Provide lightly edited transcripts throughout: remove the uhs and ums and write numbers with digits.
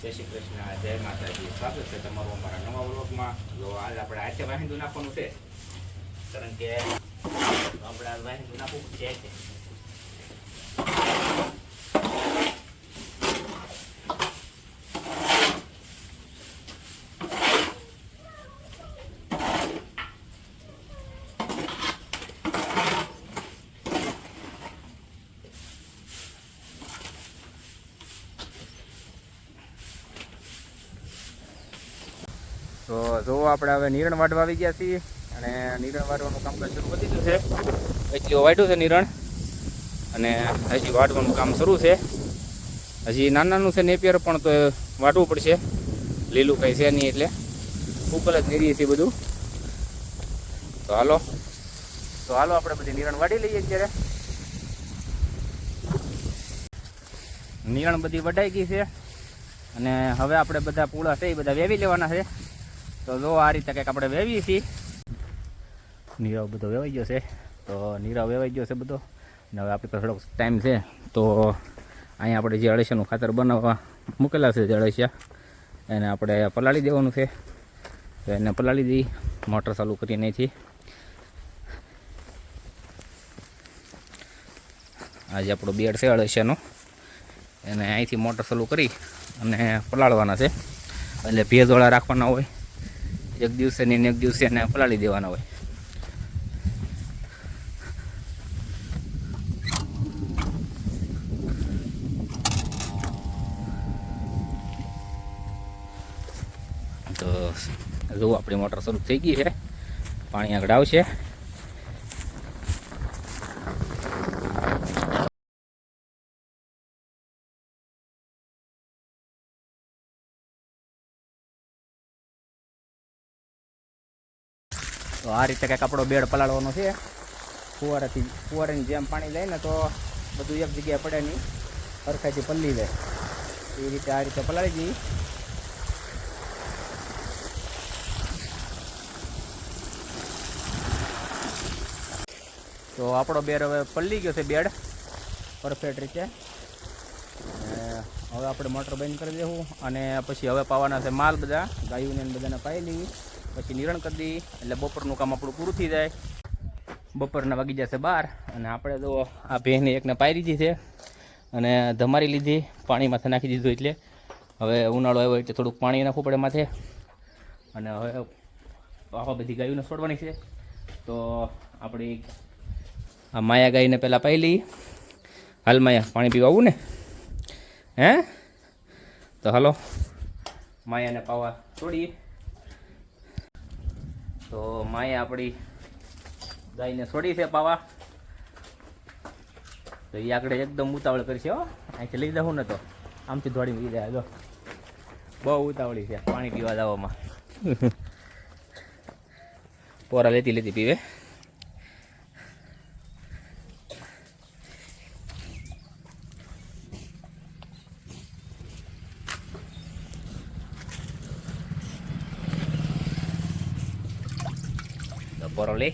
જય શ્રી કૃષ્ણ, જય માતાજી. સ્વાગત છે તમારું અમારા નવા વ્લોગમાં. જો આજ આપણે હાથે વાહિંદુ નાખવાનું છે, કારણ કે આપણે આ વાહિંદુ નાખવું છે. તો જો આપણે હવે નિરણ વાટવા આવી ગયા છીએ અને નિરણ વાટવાનું કામકાજ શરૂ કરી દીધું છે. એટલી વાટ્યું છે નિરણ અને હજી વાટવાનું કામ શરૂ છે. હજી નાનું છે નેપિયર, પણ તો વાટવું પડશે. લીલું કંઈ છે નહીં એટલે ઉપર જ નીરીએ છીએ બધું. તો હાલો આપણે બધી નિરણ વાટી લઈએ. અત્યારે નિરણ બધી વઢાઈ ગઈ છે અને હવે આપણે બધા પૂળા છે એ બધા વેવી લેવાના છે. તો જો આ રીતે કંઈક આપણે વેવીએ છીએ. નીરાવ બધો વેવાઈ ગયો છે. તો નીરાવ વેવાઈ ગયો છે બધો. અને હવે આપણી પાસે થોડોક ટાઈમ છે તો અહીંયા આપણે જે અળસિયાનું ખાતર બનાવવા મૂકેલા છે, જે અળસિયા એને આપણે પલાળી દેવાનું છે. તો એને પલાળી દઈ મોટર ચાલુ કરીને અહીંથી આજે આપણો બેડ છે અળસિયાનો, એને અહીંથી મોટર ચાલુ કરી અને પલાળવાના છે. એટલે ભેજવાળા રાખવાના હોય. એક દિવસે ને એક દિવસે એને પલાળી દેવાના હોય. તો જો આપણી મોટર શરૂ થઈ ગઈ છે, પાણી આગળ આવશે. તો આ રીતે કંઈક આપણો બેડ પલાળવાનો છે. ફુવારાની જેમ પાણી જાય ને તો બધું એક જગ્યાએ પડે નહીં, સરખાઈથી પલળી જાય. એ રીતે આ રીતે પલાળી દઈએ. તો આપણો બેડ હવે પલળી ગયો છે, બેડ પરફેક્ટ રીતે. હવે આપણે મોટર બંધ કરી દેવું અને પછી હવે પાવાના છે માલ. બધા ગાયોને બધાને પાઈ લઈએ, પછી નિરણ કરી દઈએ એટલે બપોરનું કામ આપણું પૂરું થઈ જાય. બપોરના વાગી જશે 12 અને આપણે તો આ ભેંસને એકને પાઈ દીધી છે અને ધમારી લીધી, પાણી માથે નાખી દીધું. એટલે હવે ઉનાળો આવ્યો એટલે થોડુંક પાણી નાખવું પડે માથે. અને હવે આવા બધી ગાયોને છોડવાની છે. તો આપણી આ માયા ગાયને પહેલાં પાઈ લઈએ. હાલ માયા, પાણી પીવા આવું ને? હે? તો હાલો માયાને પાવા છોડીએ. તો માએ આપણી ગાયને છોડી છે પાવા. તો એ આગળ એકદમ ઉતાવળ કરશે. હો, અહીંથી લઈ દઉં ને તો આમથી દોડી લઈ જાય. જો બહુ ઉતાવળી છે પાણી પીવા જવામાં. પોરા લેતી પીવે. પોરો લે.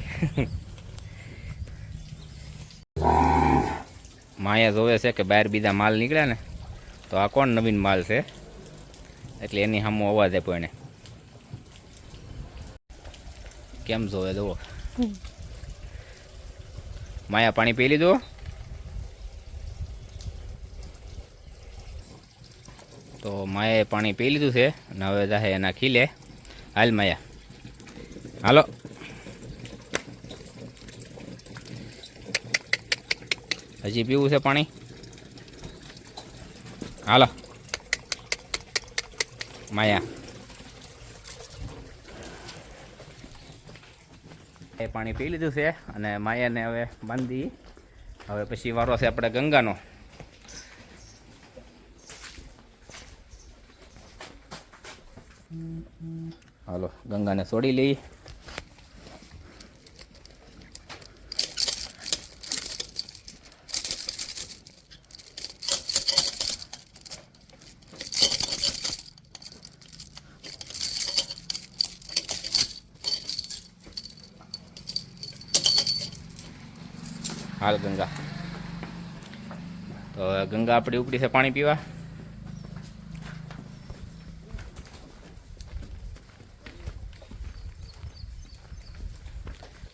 માયા જોવે છે કે બહાર બીજા માલ નીકળ્યા ને તો આ કોણ નવીન માલ છે, એટલે એની સામો અવાજ આપ્યો એને. કેમ જોવે જુઓ. માયા પાણી પી લીધું. તો માયાએ પાણી પી લીધું છે અને હવે જાહે એના ખીલે. હાલ માયા, હાલો. હજી પીવું છે પાણી? હાલો માયા. એ પાણી પી લીધું છે અને માયાને હવે બાંધી. હવે પછી વારો છે આપણે ગંગાનો. હાલો ગંગાને છોડી લઈ. હાલ ગંગા. તો ગંગા આપણી ઉપડી છે પાણી પીવા.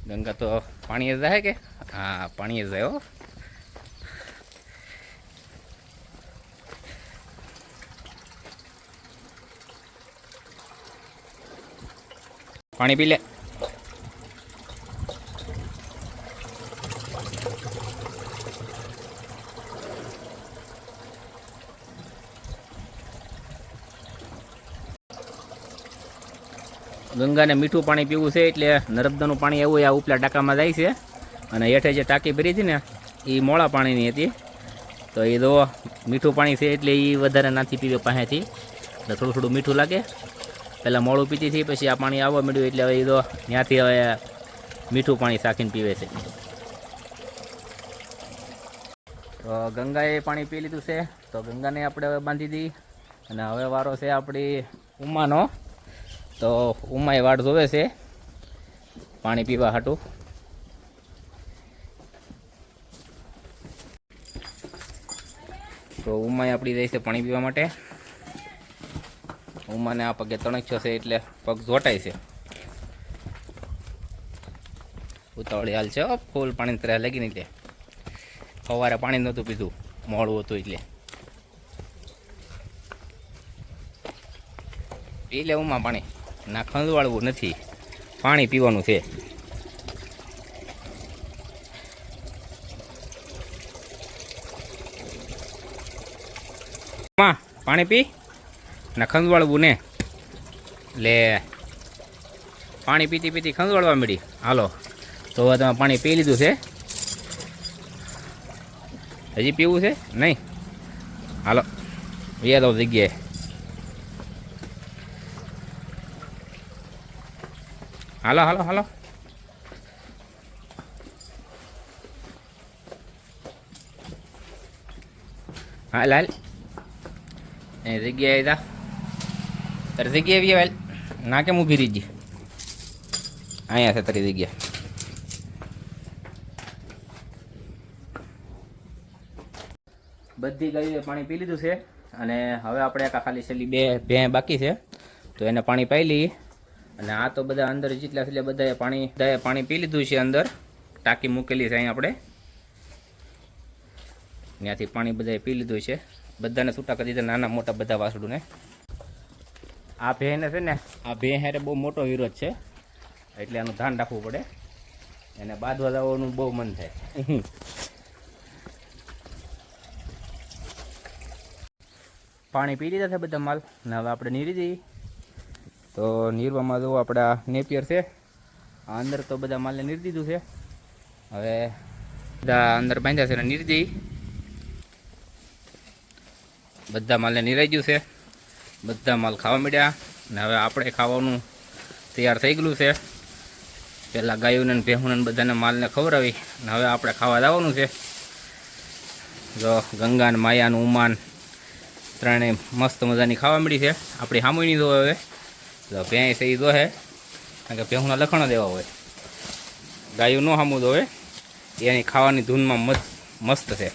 ગંગા તો પાણી જાય કે? હા, પાણી જાય હો. પાણી પી લે. ગંગાને મીઠું પાણી પીવું છે એટલે નર્મદાનું પાણી એવું આ ઉપલા ટાંકામાં જાય છે. અને હેઠે જે ટાંકી ભરી હતી ને એ મોળા પાણીની હતી. તો એ તો મીઠું પાણી છે એટલે એ વધારે નથી પીવે પાસેથી, એટલે થોડું થોડું મીઠું લાગે. પહેલાં મોળું પીતી હતી, પછી આ પાણી આવવા મળ્યું એટલે હવે એ તો ત્યાંથી હવે મીઠું પાણી શાખીને પીવે છે. તો ગંગાએ પાણી પી લીધું છે. તો ગંગાને આપણે હવે બાંધી દઈ. અને હવે વારો છે આપણી ઉમાનો. તો ઉમાએ વાટ જોવે છે પાણી પીવા હાટું. તો ઉમાએ આપણી જાય છે પાણી પીવા માટે. ઉમાને આ પગે તણખ્યો છે એટલે પગ જોટાય છે. ઉતાવળી હાલ છે ફૂલ પાણી તરે લાગી ને એટલે. સવારે પાણી નહોતું પીધું, મોડું હતું એટલે. પી લે ઉમા પાણી. ના ખંજવાળવું નથી, પાણી પીવાનું છે. પાણી પી ના ખંજવાળવું ને. લે પાણી પીતી પીતી ખંજવાળવા મળી. હાલો, તો હવે તમે પાણી પી લીધું છે. હજી પીવું છે નહીં? હાલો એ તો જગ્યાએ. હાલો હાલો હાલો. હાલ હાલ એ જગ્યાએ જા. તારી જગ્યાએ આવી હાલ. ના કેમ ઊભી રહી ગઈ? અહીંયા છે તારી જગ્યા. બધી ગાયોએ પાણી પી લીધું છે. અને હવે આપણે ખાલી છેલ્લી બે ભેં બાકી છે, તો એને પાણી પાઈ લઈએ. અને આ તો બધા અંદર જેટલા છે બધાએ પાણી પી લીધું છે. અંદર ટાંકી મૂકેલી છે અહીં આપણે, ત્યાંથી પાણી બધાએ પી લીધું છે. બધાને છૂટા કરી દીધા, નાના મોટા બધા વાસડુંને. આ ભેંને છે ને, આ ભેં હારે બહુ મોટો વિરોધ છે, એટલે આનું ધ્યાન રાખવું પડે. એને બાંધવા જવાનું બહુ મન થાય. પાણી પી લીધા છે બધા માલ. ને હવે આપણે નીરી દઈએ. તો નીરવામાં જો આપણા નેપિયર છે, આ અંદર તો બધા માલને નીરી દીધું છે. હવે બધા અંદર બાંધ્યા છે ને નીરી દઈએ. બધા માલને નીરાઈ ગયું છે. બધા માલ ખાવા માંડ્યા. ને હવે આપણે ખાવાનું તૈયાર થઈ ગયું છે. પહેલાં ગાયોને ભેહુને બધાને માલને ખવડાવી ને હવે આપણે ખાવા જવાનું છે. જો ગંગા ને માયા ઉમાન ત્રણેય મસ્ત મજાની ખાવા મળી છે. આપણી સામુની જો હવે તો ભેંસ એ જો હે, કારણ કે ભેહુના લખણો દેવા હોય. ગાયું ન સામું દોવે, એની ખાવાની ધૂનમાં મસ્ત છે.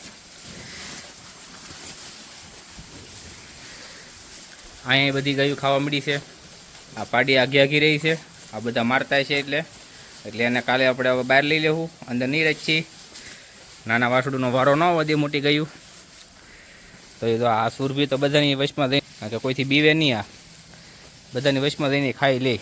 અહીંયા બધી ગાયું ખાવા મળી છે. આ પાડી આઘી રહી છે. આ બધા મારતા છે એટલે એને કાલે આપણે હવે બહાર લઈ લેવું. અંદર નહીં રચી. નાના વાસડુનો વારો ન વધે મોટી ગાયું. તો એ તો આ સુરભી તો બધાની વશમાં જઈને, કારણ કે કોઈથી બીવે નહીં. આ બધાની વશમાં જઈને ખાઈ લે.